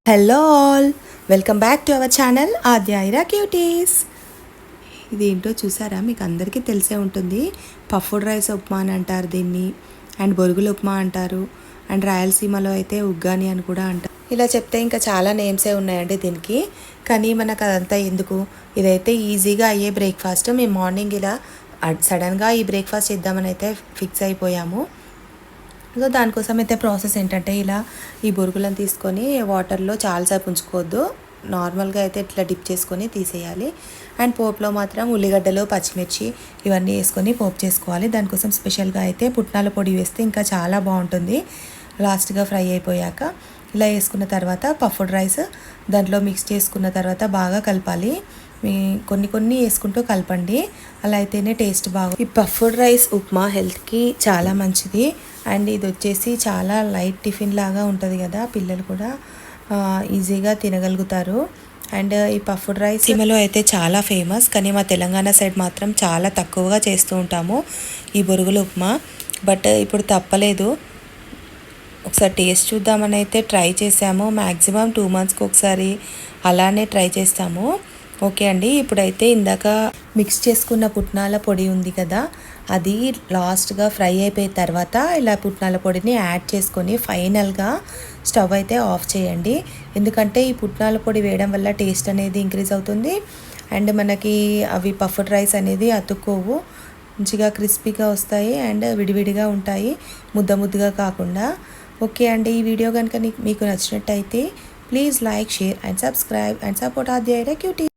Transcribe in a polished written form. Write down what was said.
Hello all, welcome back to our channel Aadya cuties. ఇదేంటో చూసారా? మీకు అందరికీ తెలిసే ఉంటుంది. పఫ్డ్ రైస్ ఉప్మా అని అంటారు దీన్ని, అండ్ బొరుగుల ఉప్మా అంటారు, అండ్ రాయలసీమలో అయితే ఉగ్గాని అని కూడా అంటారు. ఇలా చెప్తే ఇంకా చాలా నేమ్సే ఉన్నాయండి దీనికి, కానీ మనకు అదంతా ఎందుకు. ఇదైతే ఈజీగా అయ్యే బ్రేక్ఫాస్ట్. మేము మార్నింగ్ ఇలా సడన్గా ఈ బ్రేక్ఫాస్ట్ చేద్దామని అయితే ఫిక్స్ అయిపోయాము. సో దానికోసం అయితే ప్రాసెస్ ఏంటంటే, ఇలా ఈ బొరుగులను తీసుకొని వాటర్లో చాలాసేపు ఉంచుకోవద్దు. నార్మల్గా అయితే ఇట్లా డిప్ చేసుకొని తీసేయాలి. అండ్ పోపులో మాత్రం ఉల్లిగడ్డలు, పచ్చిమిర్చి ఇవన్నీ వేసుకొని పోపు చేసుకోవాలి. దానికోసం స్పెషల్గా అయితే పుట్నాల పొడి వేస్తే ఇంకా చాలా బాగుంటుంది. లాస్ట్గా ఫ్రై అయిపోయాక ఇలా వేసుకున్న తర్వాత పఫ్డ్ రైస్ దాంట్లో మిక్స్ చేసుకున్న తర్వాత బాగా కలపాలి. కొన్ని వేసుకుంటూ కలపండి, అలా అయితేనే టేస్ట్ బాగా. ఈ పఫ్డ్ రైస్ ఉప్మా హెల్త్కి చాలా మంచిది. అండ్ ఇది వచ్చేసి చాలా లైట్ టిఫిన్ లాగా ఉంటుంది కదా, పిల్లలు కూడా ఈజీగా తినగలుగుతారు. అండ్ ఈ పఫ్డ్ రైస్ సీమలో అయితే చాలా ఫేమస్, కానీ మా తెలంగాణ సైడ్ మాత్రం చాలా తక్కువగా చేస్తూ ఉంటాము ఈ బొరుగుల ఉప్మా. బట్ ఇప్పుడు తప్పలేదు, ఒకసారి టేస్ట్ చూద్దామని అయితే ట్రై చేసాము. మ్యాక్సిమం 2 monthsకి ఒకసారి అలానే ట్రై చేస్తాము. ఓకే అండి, ఇప్పుడైతే ఇందాక మిక్స్ చేసుకున్న పుట్నాల పొడి ఉంది కదా, అది లాస్ట్గా ఫ్రై అయిపోయిన తర్వాత ఇలా పుట్నాల పొడిని యాడ్ చేసుకొని ఫైనల్గా స్టవ్ అయితే ఆఫ్ చేయండి. ఎందుకంటే ఈ పుట్నాల పొడి వేయడం వల్ల టేస్ట్ అనేది ఇంక్రీజ్ అవుతుంది. అండ్ మనకి అవి పఫ్డ్ రైస్ అనేది అతుక్కోవు, మంచిగా క్రిస్పీగా వస్తాయి అండ్ విడివిడిగా ఉంటాయి, ముద్దగా కాకుండా. ఓకే అండి, ఈ వీడియో కనుక మీకు నచ్చినట్టయితే please like, share and subscribe and support Aadya cutie.